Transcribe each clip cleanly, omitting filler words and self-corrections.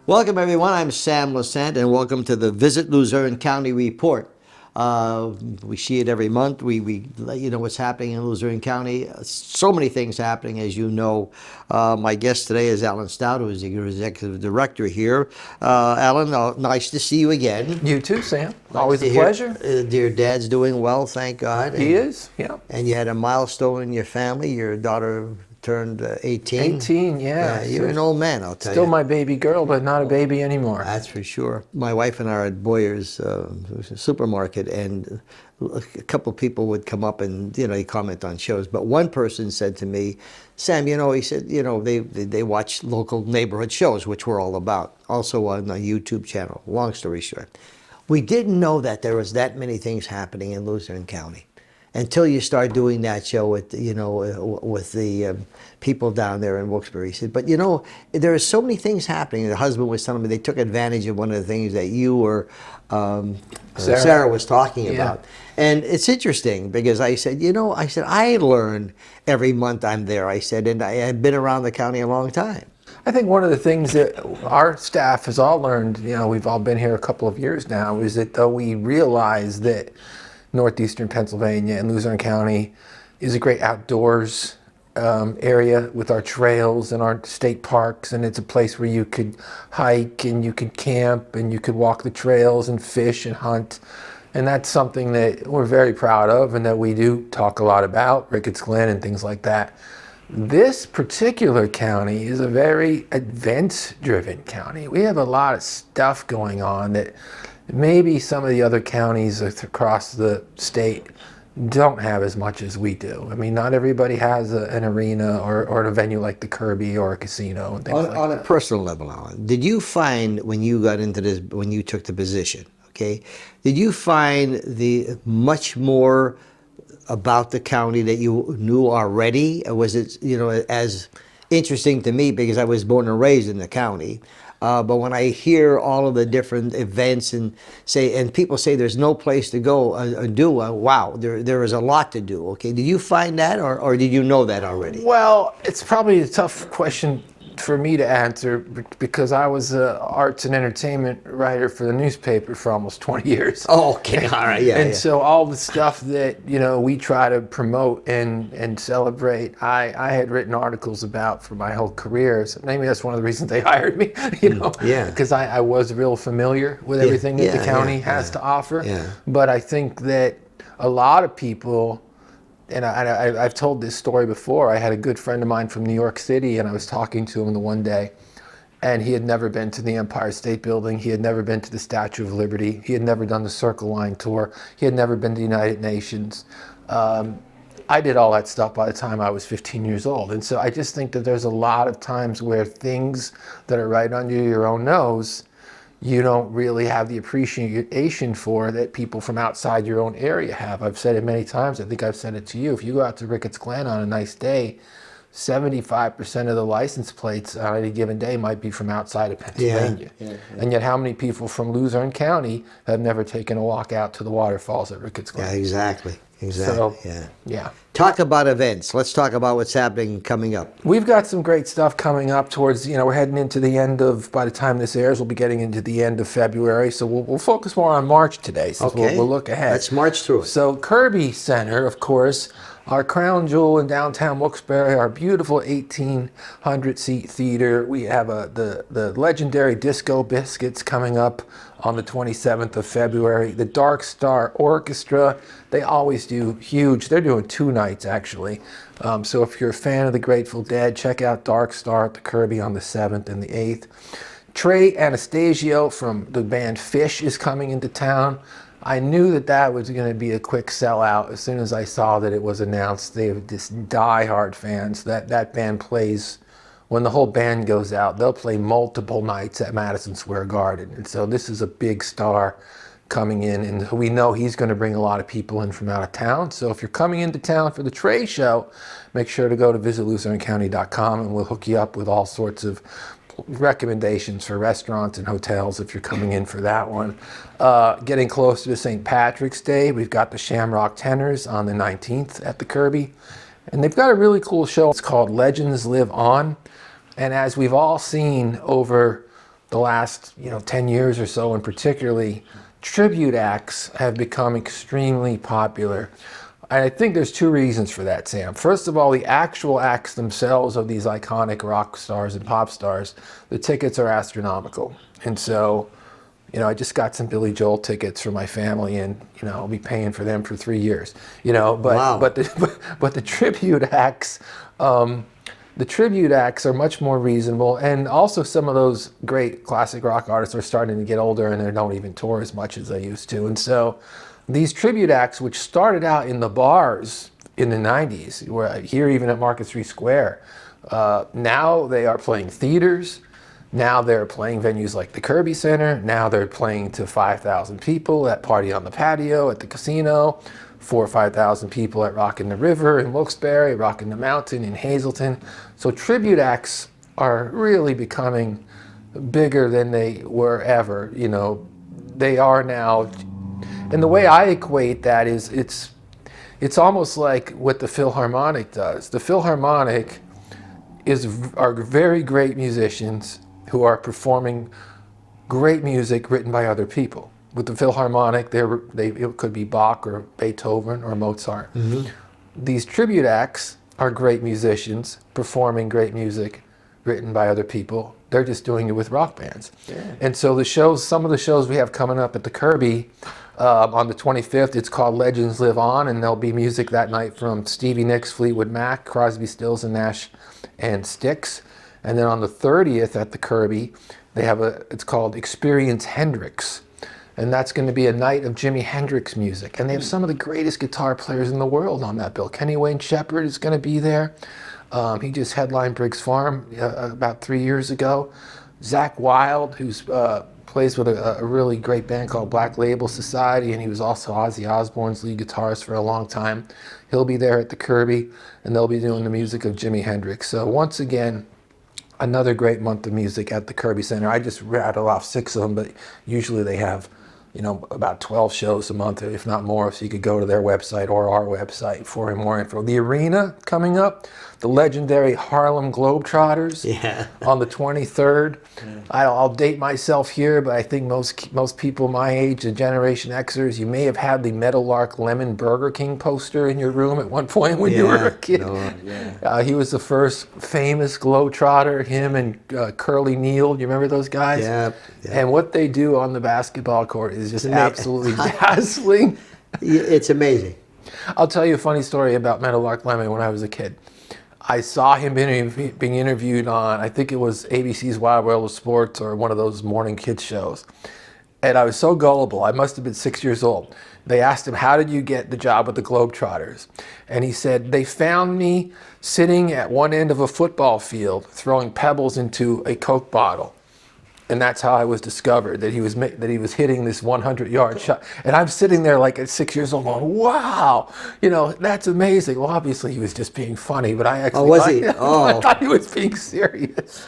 Welcome everyone, I'm Sam Lusante and welcome to the Visit Luzerne County Report. We see it every month. We let you know what's happening in Luzerne County. So many things happening, as you know. My guest today is Alan Stout, who is the Executive Director here. Alan, nice to see you again. You too, Sam. Nice Always a pleasure. Your dad's doing well, thank God. He is, yeah. And you had a milestone in your family. Your daughter turned 18. 18, yeah. You're an old man, I'll tell you. Still my baby girl, but not a baby anymore. That's for sure. My wife and I are at Boyer's supermarket, and a couple of people would come up and, you comment on shows. But one person said to me, Sam, he said, they watch local neighborhood shows, which we're all about, also on a YouTube channel. Long story short, we didn't know that there was that many things happening in Luzerne County until you start doing that show with the people down there in Wilkes-Barre. He said, but there are so many things happening. The husband was telling me they took advantage of one of the things that you or Sarah was talking about. And it's interesting because I said, I learn every month I'm there. I said, and I have been around the county a long time. I think one of the things that our staff has all learned, we've all been here a couple of years now, is that though we realize that northeastern Pennsylvania and Luzerne County is a great outdoors area with our trails and our state parks, and it's a place where you could hike and you could camp and you could walk the trails and fish and hunt. And that's something that we're very proud of and that we do talk a lot about, Ricketts Glen and things like that. This particular county is a very events-driven county. We have a lot of stuff going on that maybe some of the other counties across the state don't have as much as we do. I mean, not everybody has an arena or a venue like the Kirby or a casino and things like that. On a personal level, Alan, did you find when you got into this, when you took the position, did you find the much more about the county that you knew already? Or was it, as interesting to me because I was born and raised in the county? But when I hear all of the different events and people say there's no place to go wow, there is a lot to do. Did you find that, or did you know that already? Well, it's probably a tough question for me to answer because I was an arts and entertainment writer for the newspaper for almost 20 years. Oh, okay, all right, yeah. And so all the stuff that we try to promote and celebrate, I had written articles about for my whole career. So maybe that's one of the reasons they hired me, because I was real familiar with everything that the county has to offer. Yeah. But I think that a lot of people. And I've told this story before. I had a good friend of mine from New York City, and I was talking to him the one day, and he had never been to the Empire State Building. He had never been to the Statue of Liberty. He had never done the Circle Line tour. He had never been to the United Nations. I did all that stuff by the time I was 15 years old. And so I just think that there's a lot of times where things that are right under your own nose, you don't really have the appreciation for that people from outside your own area have. I've said it many times. I think I've said it to you. If you go out to Ricketts Glen on a nice day, 75% of the license plates on any given day might be from outside of Pennsylvania. Yeah. And yet how many people from Luzerne County have never taken a walk out to the waterfalls at Ricketts Glen? Yeah, exactly. So, yeah. Talk about events. Let's talk about what's happening coming up. We've got some great stuff coming up towards, we're heading into the end of, by the time this airs, we'll be getting into the end of February. So we'll focus more on March today. So we'll look ahead. Let's march through it. So Kirby Center, of course, our crown jewel in downtown Wilkes-Barre, our beautiful 1,800-seat theater. We have the legendary Disco Biscuits coming up on the 27th of February. The Dark Star Orchestra, they always do huge. They're doing 2 nights, actually. So if you're a fan of the Grateful Dead, check out Dark Star at the Kirby on the 7th and the 8th. Trey Anastasio from the band Fish is coming into town. I knew that was going to be a quick sellout as soon as I saw that it was announced. They have just die-hard fans. That band plays, when the whole band goes out, they'll play multiple nights at Madison Square Garden. And so this is a big star coming in, and we know he's going to bring a lot of people in from out of town. So if you're coming into town for the trade show, make sure to go to visitluzernecounty.com, and we'll hook you up with all sorts of recommendations for restaurants and hotels if you're coming in for that one. Getting closer to St. Patrick's Day, we've got the Shamrock Tenors on the 19th at the Kirby, and they've got a really cool show. It's called Legends Live On, and as we've all seen over the last 10 years or so, and particularly, tribute acts have become extremely popular. And I think there's two reasons for that, Sam. First of all, the actual acts themselves of these iconic rock stars and pop stars, the tickets are astronomical. And so, I just got some Billy Joel tickets for my family, and I'll be paying for them for 3 years. Wow. But the tribute acts, are much more reasonable, and also some of those great classic rock artists are starting to get older and they don't even tour as much as they used to. And so these tribute acts, which started out in the bars in the 90s, where here even at Market Street Square, now they are playing theaters. Now they're playing venues like the Kirby Center. Now they're playing to 5,000 people at Party on the Patio at the casino, 4,000 or 5,000 people at Rockin' the River in Wilkes-Barre, Rockin' the Mountain in Hazleton. So tribute acts are really becoming bigger than they were ever. They are now, and the way I equate that is it's almost like what the Philharmonic does. The Philharmonic are very great musicians who are performing great music written by other people. With the Philharmonic, it could be Bach or Beethoven or Mozart. Mm-hmm. These tribute acts are great musicians performing great music written by other people. They're just doing it with rock bands. Yeah. And so some of the shows we have coming up at the Kirby on the 25th, it's called Legends Live On, and there'll be music that night from Stevie Nicks, Fleetwood Mac, Crosby, Stills and Nash, and Styx. And then on the 30th at the Kirby, it's called Experience Hendrix. And that's going to be a night of Jimi Hendrix music. And they have some of the greatest guitar players in the world on that bill. Kenny Wayne Shepherd is going to be there. He just headlined Briggs Farm about 3 years ago. Zakk Wylde, who's plays with a really great band called Black Label Society, and he was also Ozzy Osbourne's lead guitarist for a long time. He'll be there at the Kirby, and they'll be doing the music of Jimi Hendrix. So once again, another great month of music at the Kirby Center. I just rattled off 6 of them, but usually they have about 12 shows a month, if not more, so you could go to their website or our website for more info. The arena coming up, the legendary Harlem Globetrotters on the 23rd. Yeah. I'll date myself here, but I think most people my age, the Generation Xers, you may have had the Meadowlark Lemon Burger King poster in your room at one point when you were a kid. He was the first famous Globetrotter, him and Curly Neal. You remember those guys? Yeah. And what they do on the basketball court is just absolutely dazzling. It's amazing. I'll tell you a funny story about Meadowlark Lemon when I was a kid. I saw him being interviewed on, I think it was ABC's Wild World of Sports or one of those morning kids shows. And I was so gullible, I must have been 6 years old. They asked him, how did you get the job with the Globetrotters? And he said, they found me sitting at one end of a football field throwing pebbles into a Coke bottle. And that's how I was discovered, that he was hitting this 100-yard shot. And I'm sitting there like at 6 years old going, wow, that's amazing. Well, obviously he was just being funny, but I actually I thought he was being serious.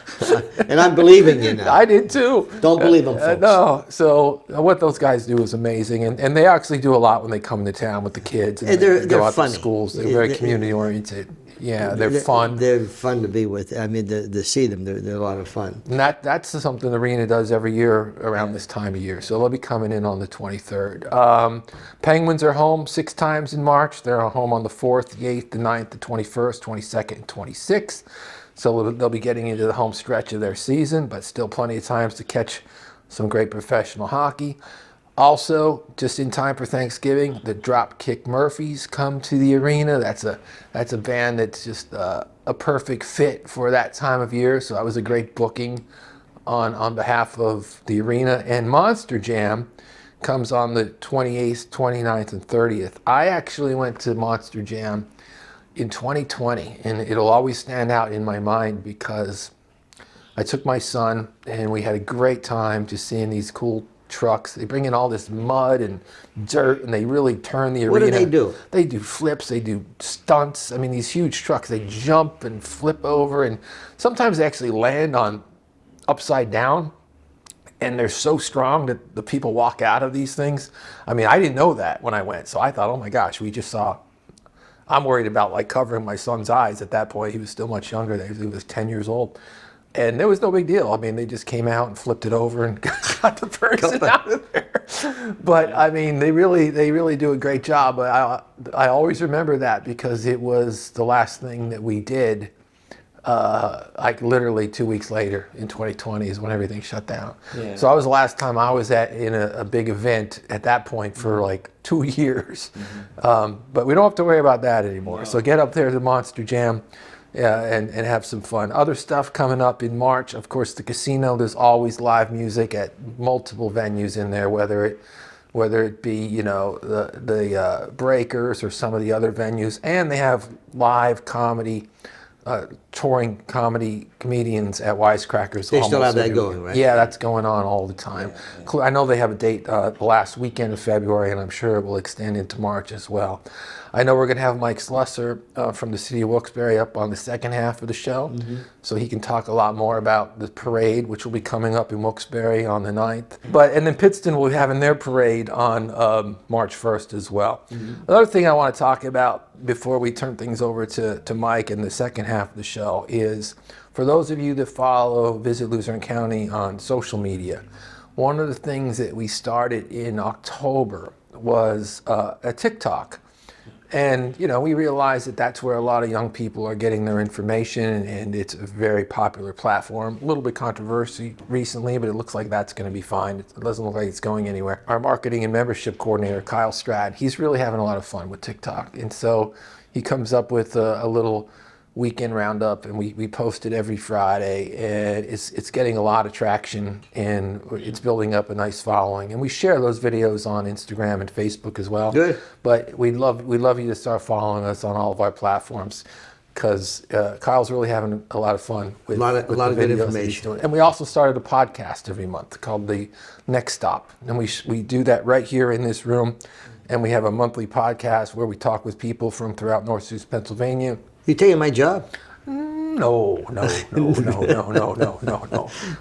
And I'm believing you now. I did too. Don't believe them, folks. No, so what those guys do is amazing. And they actually do a lot when they come into town with the kids. And they're go out funny. To schools. They're very community-oriented. Yeah, they're fun. They're fun to be with. I mean, to see them, they're a lot of fun. And that's something the arena does every year around this time of year. So they'll be coming in on the 23rd. Penguins are home 6 times in March. They're home on the 4th, the 8th, the 9th, the 21st, 22nd, and 26th. So they'll be getting into the home stretch of their season, but still plenty of times to catch some great professional hockey. Also, just in time for Thanksgiving, the Dropkick Murphys come to the arena. That's a band that's just a perfect fit for that time of year. So that was a great booking on behalf of the arena. And Monster Jam comes on the 28th, 29th, and 30th. I actually went to Monster Jam in 2020, and it'll always stand out in my mind because I took my son, and we had a great time just seeing these cool trucks. They bring in all this mud and dirt, and they really turn the arena. What do they do? They do flips, they do stunts. I mean, these huge trucks, they jump and flip over, and sometimes they actually land on upside down, and they're so strong that the people walk out of these things. I mean, I didn't know that when I went, so I thought, oh my gosh, we just saw. I'm worried about like covering my son's eyes at that point. He was still much younger. He was 10 years old. And there was no big deal. I mean, they just came out and flipped it over and got the person out of there. But I mean, they really do a great job. I always remember that because it was the last thing that we did. Like literally 2 weeks later in 2020 is when everything shut down. Yeah. So I was the last time I was in a big event at that point for like 2 years. But we don't have to worry about that anymore. No. So get up there to Monster Jam and have some fun. Other stuff coming up in March, of course, the casino. There's always live music at multiple venues in there, whether it be, you know, the Breakers or some of the other venues. And they have live comedy, touring comedians at Wisecrackers. They still have that going, right? Yeah, that's going on all the time. Yeah. I know they have a date the last weekend of February, and I'm sure it will extend into March as well. I know we're going to have Mike Slusser from the City of Wilkes-Barre up on the second half of the show, so he can talk a lot more about the parade, which will be coming up in Wilkes-Barre on the 9th. And then Pittston will be having their parade on March 1st as well. Another thing I want to talk about before we turn things over to Mike in the second half of the show is, for those of you that follow Visit Luzerne County on social media, one of the things that we started in October was a TikTok. And, you know, we realized that that's where a lot of young people are getting their information, and it's a very popular platform. A little bit controversy recently, but it looks like that's going to be fine. It doesn't look like it's going anywhere. Our marketing and membership coordinator, Kyle Strad, he's really having a lot of fun with TikTok. And so he comes up with a little weekend roundup, and we post it every Friday, and it's getting a lot of traction, and it's building up a nice following. And we share those videos on Instagram and Facebook as well. Good. But we'd love you to start following us on all of our platforms, because Kyle's really having a lot of fun with a lot of good information. And we also started a podcast every month called The Next Stop, and we do that right here in this room. And we have a monthly podcast where we talk with people from throughout Northeast Pennsylvania. You taking my job? No.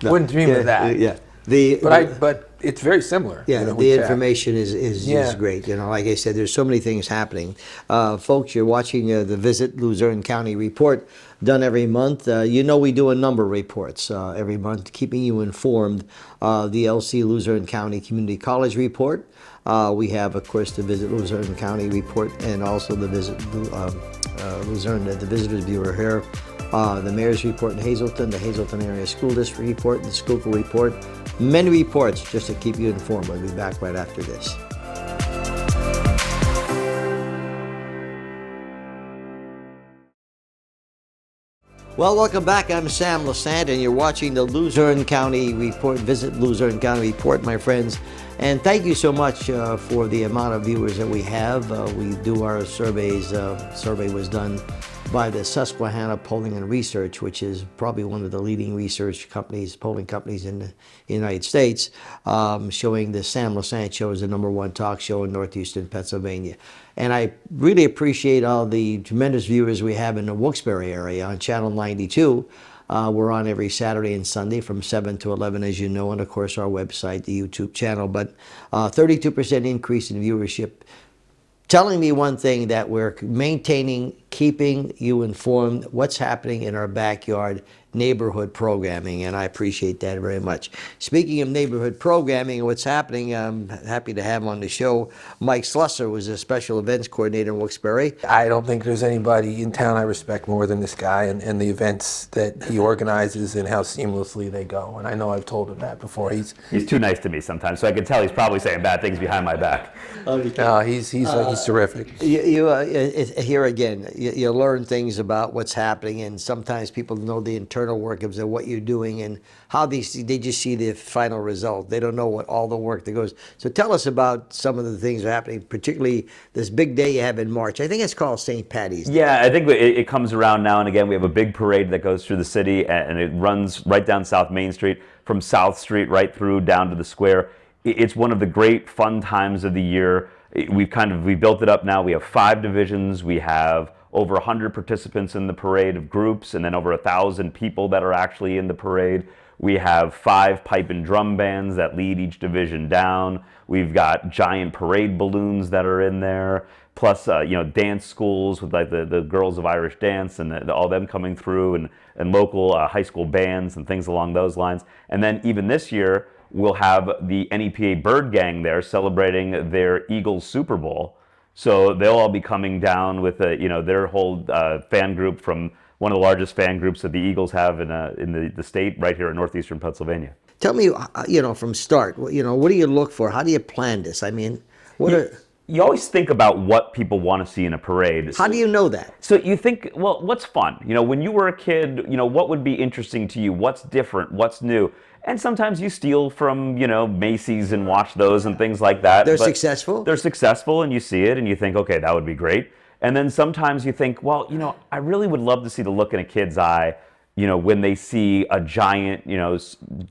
Wouldn't dream of that. Yeah. But it's very similar. Yeah, the information is great. You know, like I said, there's so many things happening. Folks, you're watching the Visit Luzerne County report done every month. You know, we do a number of reports every month, keeping you informed. The LC Luzerne County Community College report. We have, of course, the Visit Luzerne County report, and also the Visit Luzerne, the Visitors Bureau here, the Mayor's report in Hazleton, the Hazleton Area School District report, the Schuylkill report. Many reports just to keep you informed. We'll be back right after this. Well, welcome back. I'm Sam Lasant, and you're watching the Luzerne County Report, Visit Luzerne County Report, my friends. And thank you so much for the amount of viewers that we have. We do our surveys. Survey was done by the Susquehanna Polling and Research, which is probably one of the leading research companies, polling companies in the United States, showing the Sam Lasant Show as the #1 talk show in northeastern Pennsylvania. And I really appreciate all the tremendous viewers we have in the Wilkes-Barre area on Channel 92. We're on every Saturday and Sunday from 7 to 11, as you know, and of course our website, the YouTube channel. But 32% increase in viewership, telling me one thing, that we're maintaining, keeping you informed what's happening in our backyard neighborhood programming, and I appreciate that very much. Speaking of neighborhood programming and what's happening, I'm happy to have on the show Mike Slusser, who is a special events coordinator in Wilkes-Barre. I don't think there's anybody in town I respect more than this guy, and the events that he organizes and how seamlessly they go. And I know I've told him that before. He's too nice to me sometimes, so I can tell he's probably saying bad things behind my back. He's terrific. Here again, you learn things about what's happening, and sometimes people know the internal workings of what you're doing and how they just see the final result. They don't know what all the work that goes. So tell us about some of the things that are happening, particularly this big day you have in March. I think it's called St. Patty's Day. Yeah, I think it comes around now and again. We have a big parade that goes through the city, and it runs right down South Main Street, from South Street right through down to the square. It's one of the great fun times of the year. We built it up now. We have 5 divisions. We have over 100 participants in the parade of groups, and then over 1,000 people that are actually in the parade. We have 5 pipe and drum bands that lead each division down. We've got giant parade balloons that are in there, plus dance schools with like the Girls of Irish Dance and all them coming through, and local high school bands and things along those lines. And then even this year, we'll have the NEPA Bird Gang there celebrating their Eagles Super Bowl. So they'll all be coming down with their whole fan group from one of the largest fan groups that the Eagles have in the state right here in northeastern Pennsylvania. Tell me, from start, what do you look for? How do you plan this? I mean, You always think about what people want to see in a parade. How do you know that? So you think, well, what's fun? When you were a kid, what would be interesting to you? What's different? What's new? And sometimes you steal from, Macy's and watch those and things like that. They're successful? They're successful, and you see it and you think, okay, that would be great. And then sometimes you think, well, I really would love to see the look in a kid's eye, when they see a giant,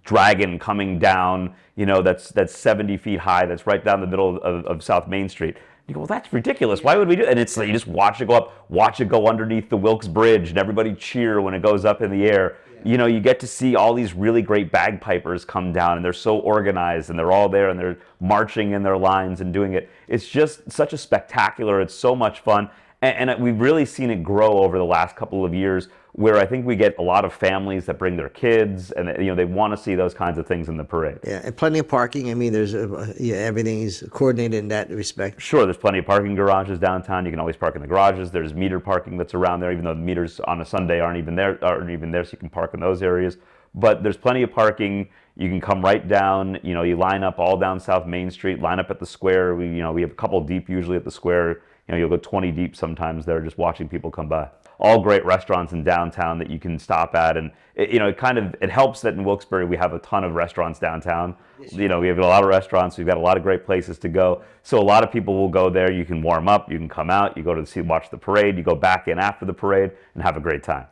dragon coming down, that's 70 feet high, that's right down the middle of South Main Street. You go, well, that's ridiculous. Why would we do it? And it's like, you just watch it go up, watch it go underneath the Wilkes Bridge, and everybody cheer when it goes up in the air. You get to see all these really great bagpipers come down, and they're so organized, and they're all there, and they're marching in their lines and doing it. It's just such a spectacular, it's so much fun. And we've really seen it grow over the last couple of years, where I think we get a lot of families that bring their kids, and they want to see those kinds of things in the parade. Yeah, and plenty of parking. I mean, there's everything is coordinated in that respect. Sure, there's plenty of parking garages downtown. You can always park in the garages. There's meter parking that's around there, even though the meters on a Sunday aren't even there, so you can park in those areas. But there's plenty of parking. You can come right down. You line up all down South Main Street. Line up at the square. We have a couple deep usually at the square. You'll go 20 deep sometimes there, just watching people come by. All great restaurants in downtown that you can stop at, and it helps that in Wilkes-Barre we have a ton of restaurants downtown. We have a lot of restaurants. We've got a lot of great places to go. So a lot of people will go there. You can warm up. You can come out. You go to watch the parade. You go back in after the parade and have a great time.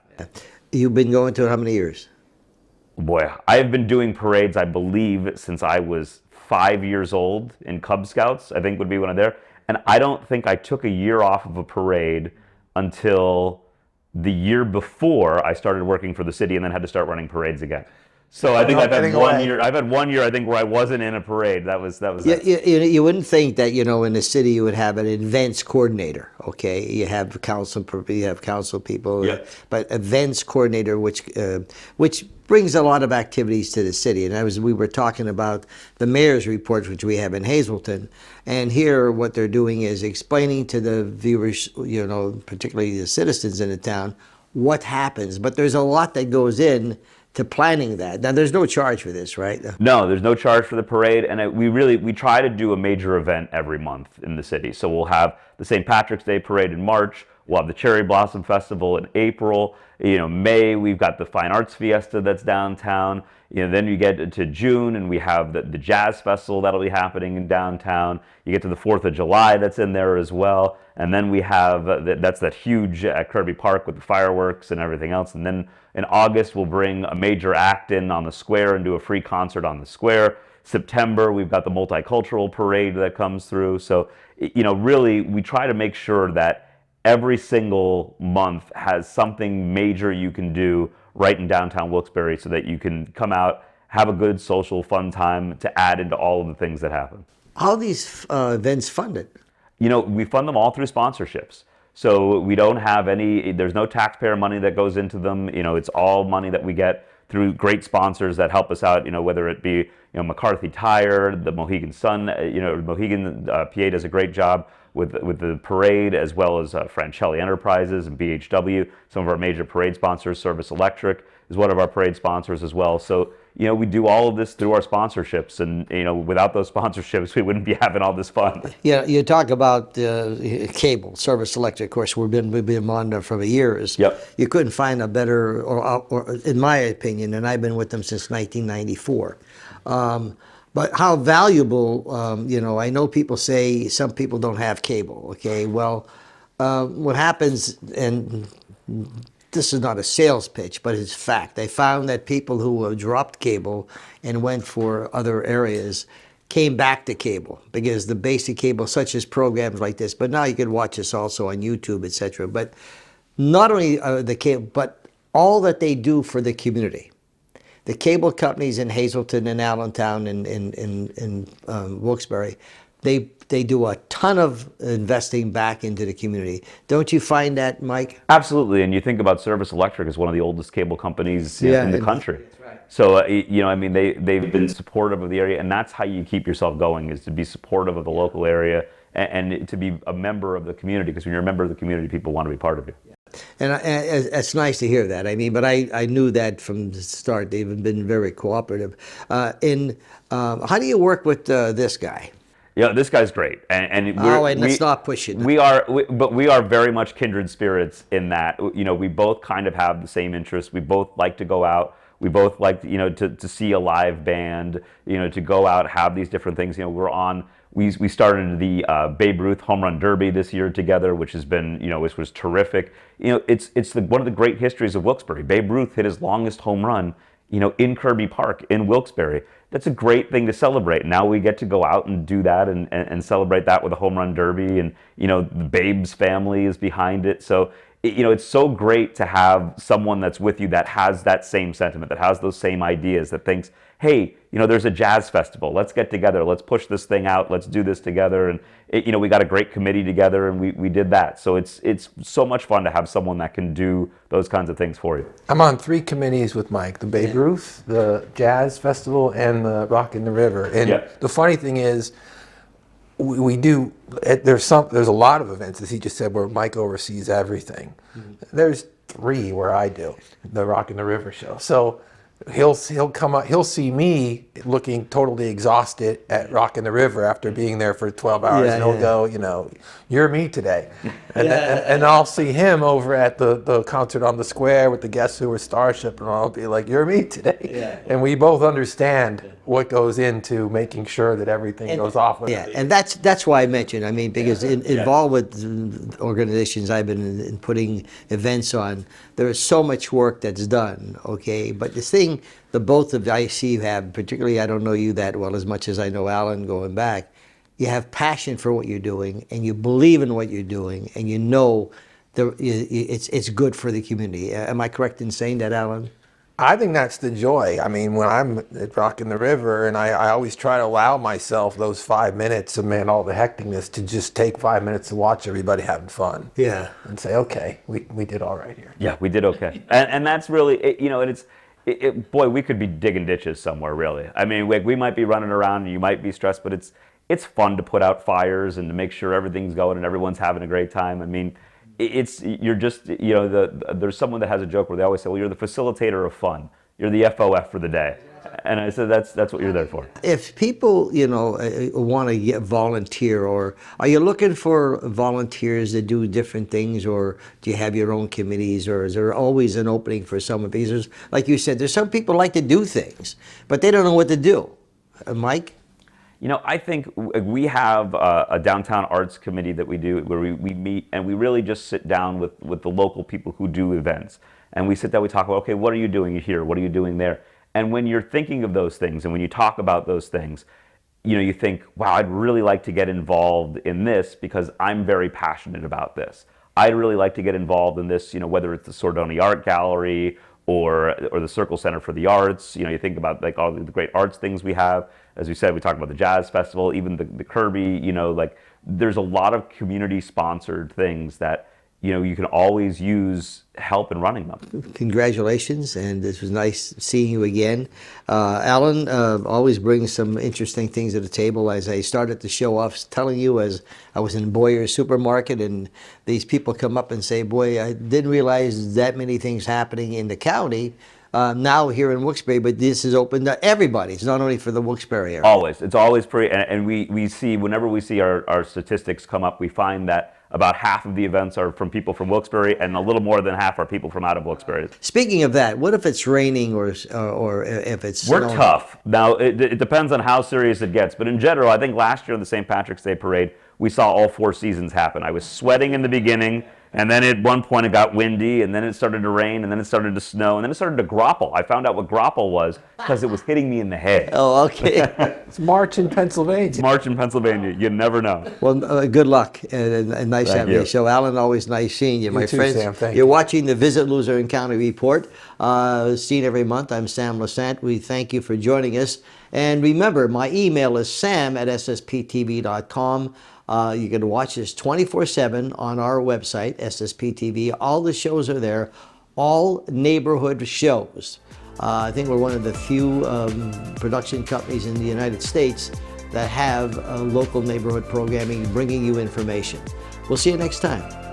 You've been going to it how many years? Boy, I have been doing parades, I believe, since I was 5 years old in Cub Scouts, I think would be when I'm there. And I don't think I took a year off of a parade until the year before I started working for the city, and then had to start running parades again. So I think I've had 1 year. I've had 1 year, I think, where I wasn't in a parade. That was. You wouldn't think that in the city you would have an events coordinator. Okay, you have council people, yeah. But events coordinator, which brings a lot of activities to the city. And we were talking about the mayor's reports, which we have in Hazleton, and here what they're doing is explaining to the viewers, particularly the citizens in the town, what happens. But there's a lot that goes in to planning that. Now, there's no charge for this, right? No, there's no charge for the parade, and we try to do a major event every month in the city. So we'll have the St. Patrick's Day Parade in March. We'll have the Cherry Blossom Festival in April. May, we've got the Fine Arts Fiesta that's downtown. Then you get to June, and we have the Jazz Festival that'll be happening in downtown. You get to the 4th of July that's in there as well. And then we have, that's that huge at Kirby Park with the fireworks and everything else. And then in August, we'll bring a major act in on the square and do a free concert on the square. September, we've got the multicultural parade that comes through. So, really, we try to make sure that every single month has something major you can do right in downtown Wilkes-Barre, so that you can come out, have a good social fun time to add into all of the things that happen. How are these events funded? We fund them all through sponsorships. So we don't have there's no taxpayer money that goes into them. It's all money that we get through great sponsors that help us out, whether it be, McCarthy Tire, the Mohegan Sun, Mohegan PA does a great job with the parade, as well as Francelli Enterprises and BHW. Some of our major parade sponsors, Service Electric is one of our parade sponsors as well. So, we do all of this through our sponsorships, and, without those sponsorships, we wouldn't be having all this fun. Yeah, you talk about cable, Service Electric. Of course, we've been on there for years. Yep. You couldn't find a better, or in my opinion, and I've been with them since 1994. But how valuable, I know people say some people don't have cable, okay? Well, what happens, and this is not a sales pitch, but it's fact. They found that people who have dropped cable and went for other areas came back to cable because the basic cable, such as programs like this, but now you can watch us also on YouTube, etc. But not only the cable, but all that they do for the community. The cable companies in Hazleton and Allentown and in Wilkes-Barre, they do a ton of investing back into the community. Don't you find that, Mike? Absolutely, and you think about Service Electric as one of the oldest cable companies in the country. That's right. So I mean, they've been supportive of the area, and that's how you keep yourself going, is to be supportive of the local area and to be a member of the community. Because when you're a member of the community, people want to be part of you. And it's nice to hear that. I mean, but I knew that from the start. They've been very cooperative. How do you work with this guy? Yeah, this guy's great, and let's not push it. But we are very much kindred spirits in that, we both kind of have the same interests. We both like to go out. We both like, to see a live band, to go out, have these different things. We started the Babe Ruth Home Run Derby this year together, which has been, which was terrific. It's one of the great histories of Wilkes-Barre. Babe Ruth hit his longest home run, in Kirby Park in Wilkes-Barre. That's a great thing to celebrate. Now we get to go out and do that and celebrate that with a home run derby, and the Babe's family is behind it. So it's so great to have someone that's with you that has that same sentiment, that has those same ideas, that thinks, hey, there's a jazz festival. Let's get together. Let's push this thing out. Let's do this together. And we got a great committee together, and we did that. So it's so much fun to have someone that can do those kinds of things for you. I'm on 3 committees with Mike: the Babe Ruth, the Jazz Festival, and the Rock in the River. And the funny thing is, we do. There's a lot of events, as he just said, where Mike oversees everything. There's 3 where I do the Rock in the River show. So he'll come up, he'll see me looking totally exhausted at Rock in the River after being there for 12 hours, and he'll go, you're me today. And I'll see him over at the concert on the square with the Guess Who or Starship, and I'll be like, you're me today. And we both understand what goes into making sure that everything goes off with it. And that's why I mentioned, I mean, because involved with organizations I've been in putting events on, there is so much work that's done, okay? But the thing, the both of I see you have, particularly I don't know you that well as much as I know Alan going back, you have passion for what you're doing, and you believe in what you're doing, and it's good for the community. Am I correct in saying that, Alan? I think that's the joy. I mean, when I'm at Rock in the River, and I always try to allow myself those 5 minutes amid all the hecticness to just take 5 minutes to watch everybody having fun. Yeah. And say, okay, we did all right here. Yeah, we did okay. And that's really, and boy, we could be digging ditches somewhere, really. I mean, we might be running around and you might be stressed, but it's fun to put out fires and to make sure everything's going and everyone's having a great time. I mean, you're just, there's someone that has a joke where they always say, well, you're the facilitator of fun. You're the FOF for the day. And I said, that's what you're there for. If people, want to volunteer, or are you looking for volunteers that do different things, or do you have your own committees, or is there always an opening for someone? Because there's, like you said, there's some people like to do things, but they don't know what to do. Mike? I think we have a downtown arts committee that we do where we meet and we really just sit down with the local people who do events. And we sit down, we talk about, okay, what are you doing here? What are you doing there? And when you're thinking of those things and when you talk about those things, you think, wow, I'd really like to get involved in this because I'm very passionate about this. I'd really like to get involved in this, whether it's the Sordoni Art Gallery or the Circle Center for the Arts. You think about like all the great arts things we have. As we said, we talked about the Jazz Festival, even the Kirby, there's a lot of community sponsored things that, you can always use help in running them. Congratulations, and this was nice seeing you again. Alan always brings some interesting things to the table. As I started the show off telling you, as I was in Boyer's supermarket, and these people come up and say, boy, I didn't realize that many things happening in the county. Now here in Wilkes-Barre, but this is open to everybody. It's not only for the Wilkes-Barre area. Always. It's always pretty, and we see, whenever we see our statistics come up, we find that about half of the events are from people from Wilkes-Barre, and a little more than half are people from out of Wilkes-Barre. Speaking of that, what if it's raining or if it's snowing? We're tough. Now, it depends on how serious it gets, but in general, I think last year in the St. Patrick's Day Parade, we saw all 4 seasons happen. I was sweating in the beginning, And then at one point it got windy, and then it started to rain, and then it started to snow, and then it started to grapple. I found out what grapple was because it was hitting me in the head. Oh, okay. It's March in Pennsylvania. March in Pennsylvania. You never know. Well, good luck and nice having you. you. So, Alan, always nice seeing you, my too, friends. Sam. Thank You're you. watching the Visit Luzerne County Report, seen every month. I'm Sam Lasant. We thank you for joining us. And remember, my email is sam@ssptv.com. You can watch this 24/7 on our website, SSPTV. All the shows are there, all neighborhood shows. I think we're one of the few production companies in the United States that have local neighborhood programming, bringing you information. We'll see you next time.